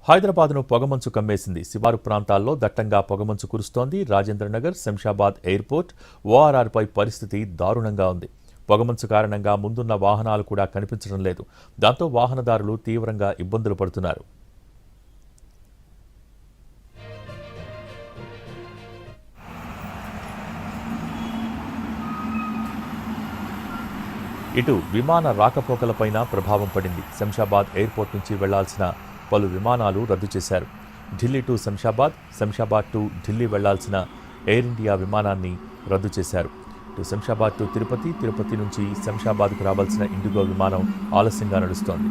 హైదరాబాద్ను పొగమంచు కమ్మేసింది. శివారు ప్రాంతాల్లో దట్టంగా పొగమంచు కురుస్తోంది. రాజేంద్రనగర్, శంషాబాద్ ఎయిర్పోర్ట్, ఓఆర్ఆర్పై పరిస్థితి దారుణంగా ఉంది. పొగమంచు కారణంగా ముందున్న వాహనాలు కూడా కనిపించడం లేదు. దాంతో వాహనదారులు తీవ్రంగా ఇబ్బందులు పడుతున్నారు. ఇటు విమాన రాకపోకలపైన ప్రభావం పడింది. శంషాబాద్ ఎయిర్పోర్ట్ నుంచి వెళ్లాల్సిన పలు విమానాలు రద్దు చేశారు. ఢిల్లీ టు శంషాబాద్, శంషాబాద్ టు ఢిల్లీ వెళ్లాల్సిన ఎయిర్ ఇండియా విమానాన్ని రద్దు చేశారు. ఇటు శంషాబాద్ టు తిరుపతి, తిరుపతి నుంచి శంషాబాద్కు రావాల్సిన ఇండిగో విమానం ఆలస్యంగా నడుస్తోంది.